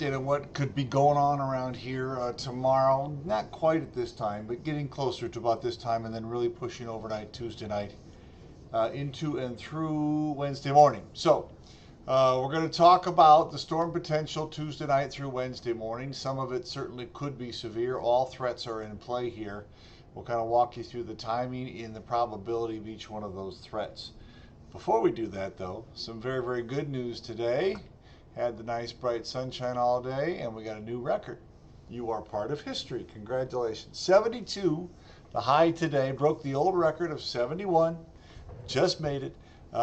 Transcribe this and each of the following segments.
And what could be going on around here tomorrow. Not quite at this time, but getting closer to about this time, and then really pushing overnight Tuesday night into and through Wednesday morning. So we're going to talk about the storm potential Tuesday night through Wednesday morning. Some of it certainly could be severe. All threats are in play here. We'll kind of walk you through the timing and the probability of each one of those threats. Before we do that, though, some very, very good news today. Had the nice bright sunshine all day, and we got a new record. You are part of history. Congratulations. 72, the high today, broke the old record of 71. Just made it.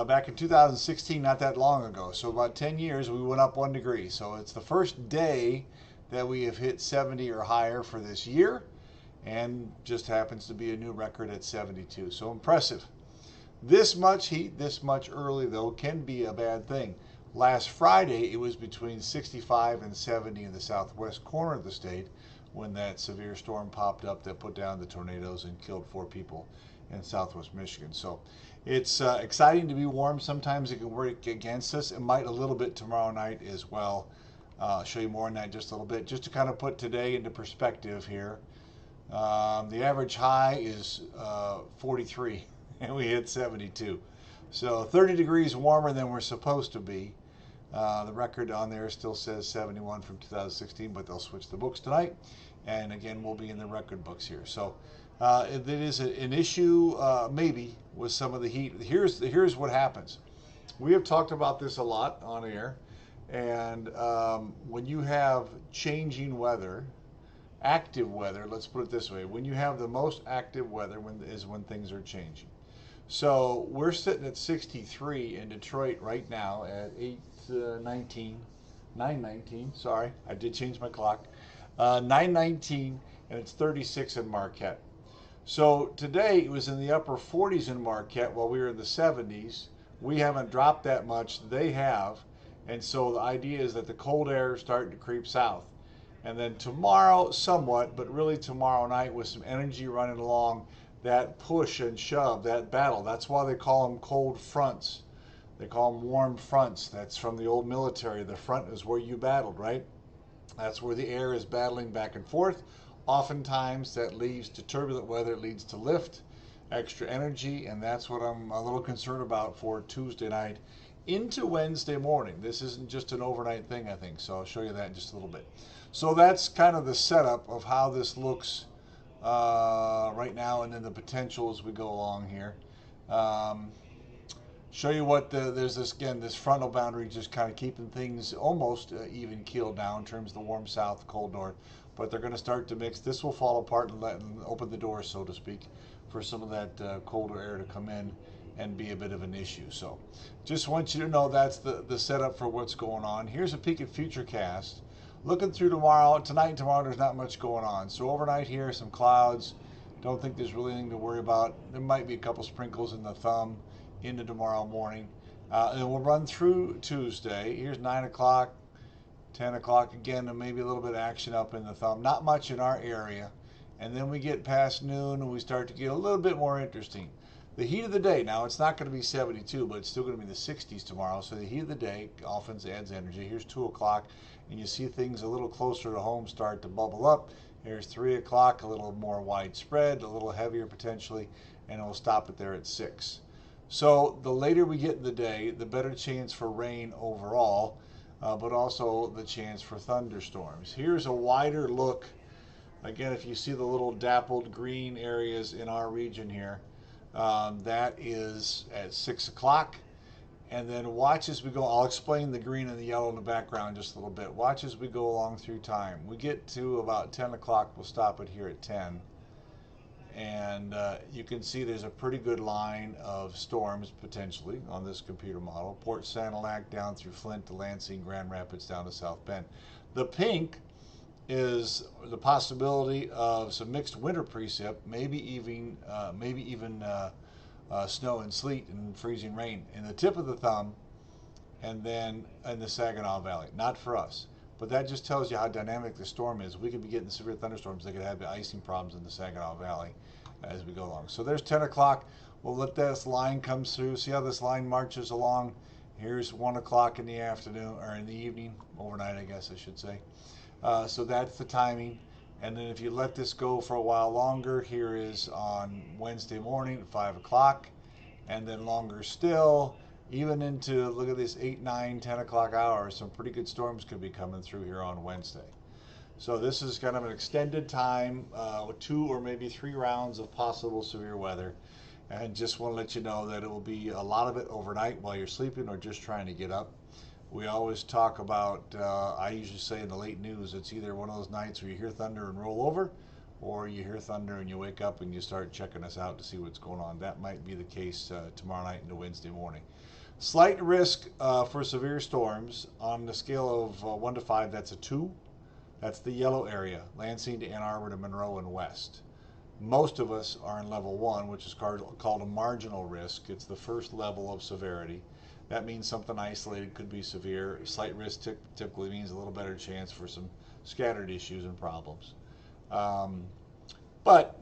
Back in 2016, not that long ago. So about 10 years, we went up 1 degree. So it's the first day that we have hit 70 or higher for this year, and just happens to be a new record at 72. So impressive. This much heat, this much early, though, can be a bad thing. Last Friday, it was between 65 and 70 in the southwest corner of the state when that severe storm popped up that put down the tornadoes and killed 4 people in southwest Michigan. So it's exciting to be warm. Sometimes it can work against us. It might a little bit tomorrow night as well. I'll show you more on that in just a little bit. Just to kind of put today into perspective here, the average high is 43, and we hit 72. So 30 degrees warmer than we're supposed to be. The record on there still says 71 from 2016, but they'll switch the books tonight. And again, we'll be in the record books here. So it is an issue maybe with some of the heat. Here's what happens. We have talked about this a lot on air. And when you have changing weather, active weather, let's put it this way. When you have the most active weather is when things are changing. So we're sitting at 63 in Detroit right now at 9:19, sorry, I did change my clock, 9:19, and it's 36 in Marquette. So today it was in the upper 40s in Marquette while we were in the 70s. We haven't dropped that much, they have, and so the idea is that the cold air is starting to creep south. And then tomorrow, somewhat, but really tomorrow night with some energy running along, that push and shove, that battle. That's why they call them cold fronts. They call them warm fronts. That's from the old military. The front is where you battled, right? That's where the air is battling back and forth. Oftentimes that leads to turbulent weather, it leads to lift, extra energy, and that's what I'm a little concerned about for Tuesday night into Wednesday morning. This isn't just an overnight thing, I think, so I'll show you that in just a little bit. So that's kind of the setup of how this looks right now, and then the potential as we go along here. Show you what there's this frontal boundary just kind of keeping things almost even keeled now in terms of the warm south, cold north. But they're going to start to mix. This will fall apart and open the door, so to speak, for some of that colder air to come in and be a bit of an issue. So just want you to know that's the setup for what's going on. Here's a peek at Futurecast. Looking through tonight and tomorrow, there's not much going on. So overnight here, some clouds. Don't think there's really anything to worry about. There might be a couple sprinkles in the thumb into tomorrow morning. And we'll run through Tuesday. Here's 9 o'clock, 10 o'clock again, and maybe a little bit of action up in the thumb. Not much in our area. And then we get past noon and we start to get a little bit more interesting. The heat of the day, now it's not going to be 72, but it's still going to be the 60s tomorrow. So the heat of the day often adds energy. Here's 2 o'clock, and you see things a little closer to home start to bubble up. Here's 3 o'clock, a little more widespread, a little heavier potentially, and it will stop it there at 6. So the later we get in the day, the better chance for rain overall, but also the chance for thunderstorms. Here's a wider look. Again, if you see the little dappled green areas in our region here, that is at 6 o'clock. And then watch as we go. I'll explain the green and the yellow in the background just a little bit. Watch as we go along through time. We get to about 10 o'clock. We'll stop it here at 10. And you can see there's a pretty good line of storms potentially on this computer model. Port Sanilac down through Flint to Lansing, Grand Rapids down to South Bend. The pink is the possibility of some mixed winter precip, maybe even snow and sleet and freezing rain in the tip of the thumb, and then in the Saginaw Valley. Not for us, but that just tells you how dynamic the storm is. We could be getting severe thunderstorms that could have the icing problems in the Saginaw Valley as we go along. So there's 10 o'clock. We'll let this line come through, see how this line marches along, Here's 1 o'clock in the afternoon, or in the evening, overnight, I guess I should say. So that's the timing. And then if you let this go for a while longer, here is on Wednesday morning at 5 o'clock. And then longer still, even into, look at this, 8, 9, 10 o'clock hours, some pretty good storms could be coming through here on Wednesday. So this is kind of an extended time, with 2 or maybe 3 rounds of possible severe weather. And just want to let you know that it will be a lot of it overnight while you're sleeping or just trying to get up. We always talk about, I usually say in the late news, it's either one of those nights where you hear thunder and roll over, or you hear thunder and you wake up and you start checking us out to see what's going on. That might be the case tomorrow night into Wednesday morning. Slight risk for severe storms on the scale of 1 to 5, that's a 2. That's the yellow area, Lansing to Ann Arbor to Monroe and west. Most of us are in level 1, which is called a marginal risk. It's the first level of severity. That means something isolated could be severe. Slight risk typically means a little better chance for some scattered issues and problems. But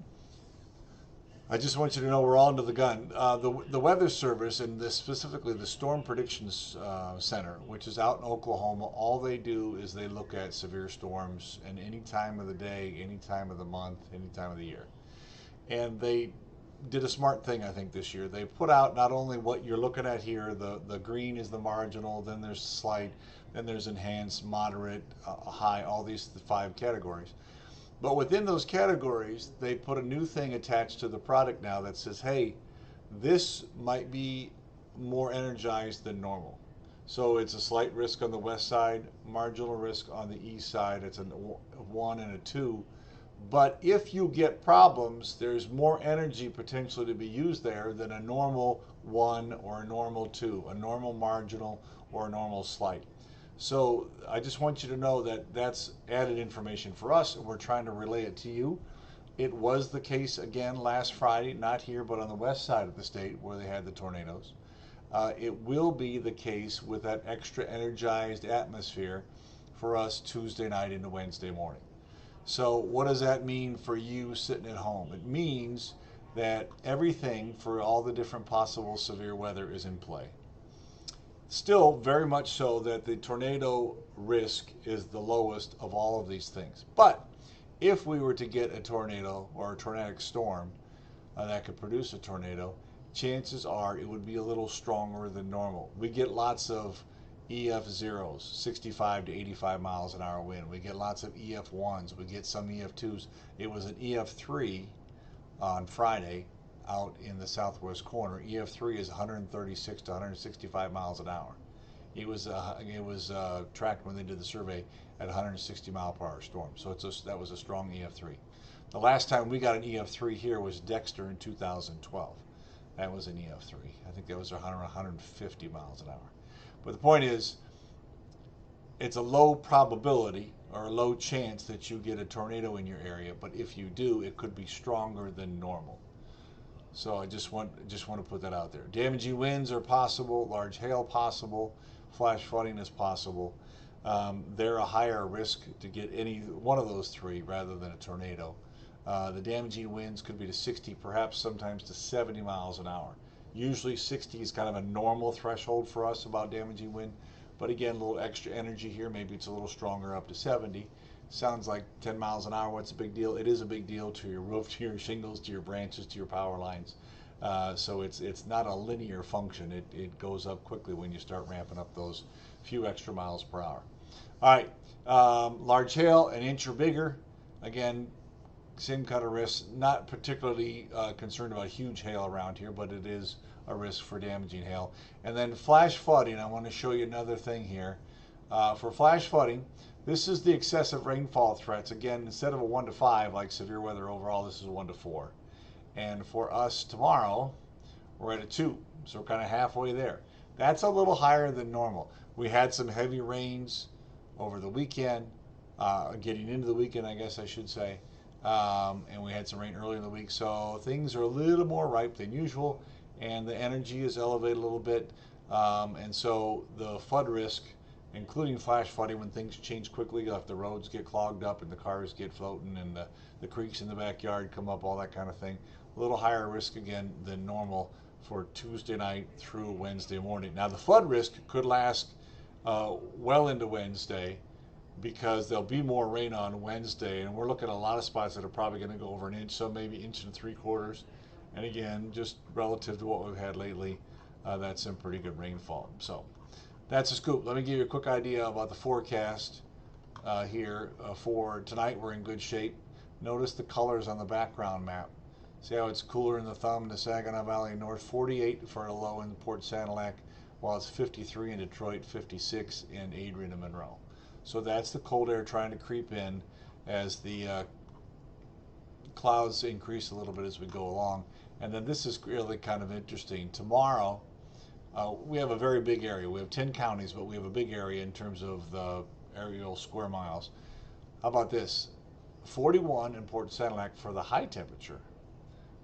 I just want you to know we're all under the gun. The Weather Service, and specifically the Storm Predictions Center, which is out in Oklahoma, all they do is they look at severe storms in any time of the day, any time of the month, any time of the year. And they did a smart thing, I think, this year. They put out not only what you're looking at here, the green is the marginal, then there's slight, then there's enhanced, moderate, high, all these 5 categories. But within those categories, they put a new thing attached to the product now that says, hey, this might be more energized than normal. So it's a slight risk on the west side, marginal risk on the east side. It's a 1 and a 2. But if you get problems, there's more energy potentially to be used there than a normal 1 or a normal 2, a normal marginal or a normal slight. So I just want you to know that that's added information for us, and we're trying to relay it to you. It was the case again last Friday, not here, but on the west side of the state where they had the tornadoes. It will be the case with that extra energized atmosphere for us Tuesday night into Wednesday morning. So what does that mean for you sitting at home? It means that everything for all the different possible severe weather is in play. Still, very much so that the tornado risk is the lowest of all of these things. But if we were to get a tornado or a tornadic storm that could produce a tornado, chances are it would be a little stronger than normal. We get lots of EF zeros, 65 to 85 miles an hour wind. We get lots of EF ones. We get some EF twos. It was an EF 3 on Friday out in the southwest corner. EF3 is 136 to 165 miles an hour. It was tracked when they did the survey at 160 mile per hour storm. So that was a strong EF3. The last time we got an EF3 here was Dexter in 2012. That was an EF3. I think that was 150 miles an hour. But the point is, it's a low probability or a low chance that you get a tornado in your area. But if you do, it could be stronger than normal. So I just want to put that out there. Damaging winds are possible, large hail possible, flash flooding is possible. They're a higher risk to get any one of those 3 rather than a tornado. The damaging winds could be to 60, perhaps sometimes to 70 miles an hour. Usually 60 is kind of a normal threshold for us about damaging wind. But again, a little extra energy here. Maybe it's a little stronger up to 70. Sounds like 10 miles an hour. What's a big deal? It is a big deal to your roof, to your shingles, to your branches, to your power lines. So it's not a linear function. It goes up quickly when you start ramping up those few extra miles per hour. All right, large hail, 1 inch or bigger. Again, same kind of risk. Not particularly concerned about huge hail around here, but it is a risk for damaging hail. And then flash flooding. I want to show you another thing here. For flash flooding, this is the excessive rainfall threats. Again, instead of a 1 to 5 like severe weather overall, this is a 1 to 4. And for us tomorrow, we're at a 2. So we're kind of halfway there. That's a little higher than normal. We had some heavy rains over the weekend, getting into the weekend, I guess I should say. And we had some rain early in the week. So things are a little more ripe than usual. And the energy is elevated a little bit. And so the flood risk, including flash flooding when things change quickly, if the roads get clogged up and the cars get floating and the creeks in the backyard come up, all that kind of thing. A little higher risk again than normal for Tuesday night through Wednesday morning. Now the flood risk could last well into Wednesday, because there'll be more rain on Wednesday, and we're looking at a lot of spots that are probably going to go over an inch, so maybe 1.75 inches. And again, just relative to what we've had lately, that's some pretty good rainfall. So that's a scoop. Let me give you a quick idea about the forecast here. For tonight, we're in good shape. Notice the colors on the background map. See how it's cooler in the thumb in the Saginaw Valley North, 48 for a low in Port Sanilac, while it's 53 in Detroit, 56 in Adrian and Monroe. So that's the cold air trying to creep in as the clouds increase a little bit as we go along. And then this is really kind of interesting. Tomorrow, we have a very big area. We have 10 counties, but we have a big area in terms of the aerial square miles. How about this? 41 in Port Sanilac for the high temperature,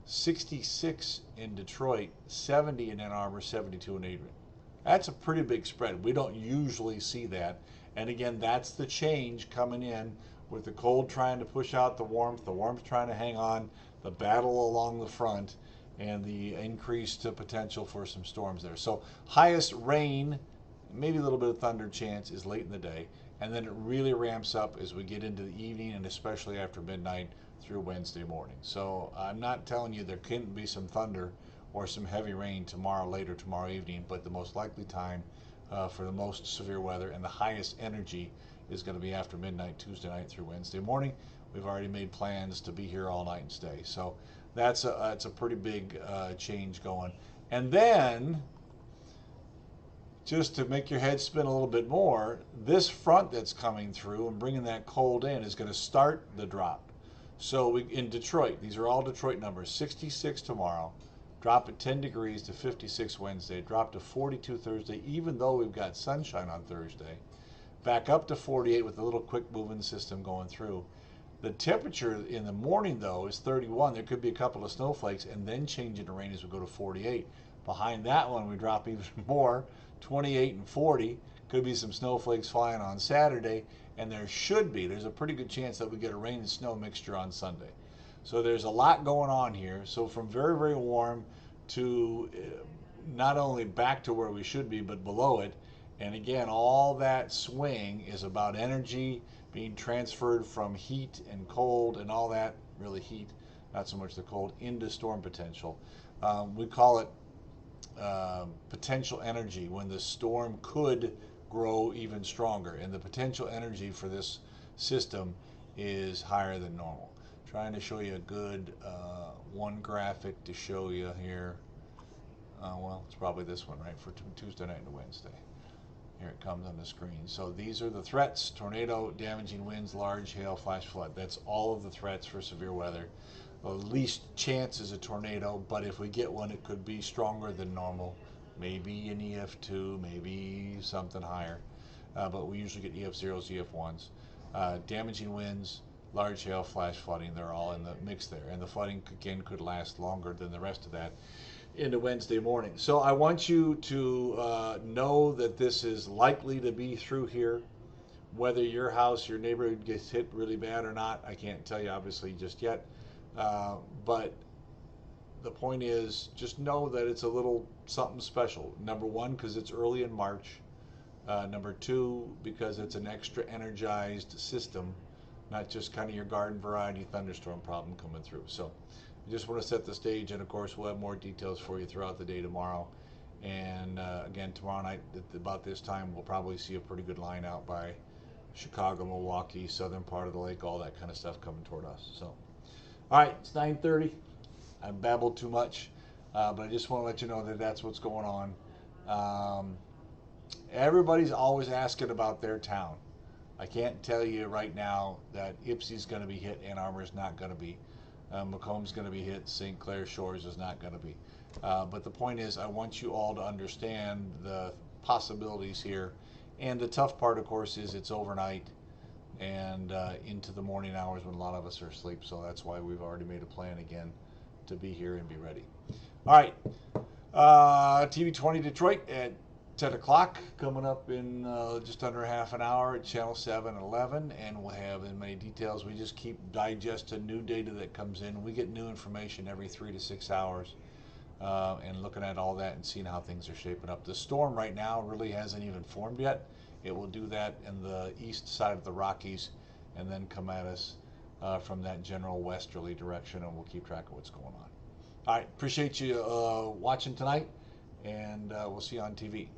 66 in Detroit, 70 in Ann Arbor, 72 in Adrian. That's a pretty big spread. We don't usually see that. And again, that's the change coming in with the cold trying to push out the warmth trying to hang on, the battle along the front, and the increased potential for some storms there. So highest rain, maybe a little bit of thunder chance, is late in the day. And then it really ramps up as we get into the evening, and especially after midnight through Wednesday morning. So I'm not telling you there couldn't be some thunder or some heavy rain tomorrow, later tomorrow evening, but the most likely time for the most severe weather and the highest energy is going to be after midnight Tuesday night through Wednesday morning. We've already made plans to be here all night and stay. So that's a pretty big change going. And then, just to make your head spin a little bit more, this front that's coming through and bringing that cold in is going to start the drop. So in Detroit, these are all Detroit numbers, 66 tomorrow, drop at 10 degrees to 56 Wednesday, drop to 42 Thursday, even though we've got sunshine on Thursday, back up to 48 with a little quick moving system going through. The temperature in the morning, though, is 31. There could be a couple of snowflakes and then change into rain as we go to 48. Behind that one, we drop even more, 28 and 40. Could be some snowflakes flying on Saturday, and there's a pretty good chance that we get a rain and snow mixture on Sunday. So there's a lot going on here. So from very, very warm to not only back to where we should be, but below it. And again, all that swing is about energy being transferred from heat and cold and all that, really heat, not so much the cold, into storm potential. We call it potential energy, when the storm could grow even stronger. And the potential energy for this system is higher than normal. Trying to show you a good one graphic to show you here. Well, it's probably this one, right, for Tuesday night and Wednesday. Here it comes on the screen. So these are the threats: tornado, damaging winds, large hail, flash flood. That's all of the threats for severe weather. The least chance is a tornado, but if we get one, it could be stronger than normal. Maybe an EF2, maybe something higher. But we usually get EF0s, EF1s. Damaging winds, large hail, flash flooding, they're all in the mix there. And the flooding, again, could last longer than the rest of that into Wednesday morning. So I want you to know that this is likely to be through here. Whether your house, your neighborhood gets hit really bad or not, I can't tell you obviously just yet. But the point is, just know that it's a little something special. Number one, because it's early in March. Number two, because it's an extra energized system, not just kind of your garden variety thunderstorm problem coming through. So I just want to set the stage, and of course we'll have more details for you throughout the day tomorrow. And again, tomorrow night at about this time, we'll probably see a pretty good line out by Chicago, Milwaukee, southern part of the lake, all that kind of stuff coming toward us. So, all right, it's 9:30. I babbled too much, but I just want to let you know that that's what's going on. Everybody's always asking about their town. I can't tell you right now that Ypsi's going to be hit, Ann Arbor's not going to be. Macomb's going to be hit, St. Clair Shores is not going to be. But the point is, I want you all to understand the possibilities here. And the tough part, of course, is it's overnight and into the morning hours when a lot of us are asleep. So that's why we've already made a plan again to be here and be ready. All right, TV 20 Detroit at 10 o'clock coming up in just under half an hour at channel 7 and 11, and we'll have in many details. We just keep digesting new data that comes in. We get new information every 3 to 6 hours and looking at all that and seeing how things are shaping up. The storm right now really hasn't even formed yet. It will do that in the east side of the Rockies and then come at us from that general westerly direction, and we'll keep track of what's going on. All right, appreciate you watching tonight, and we'll see you on TV.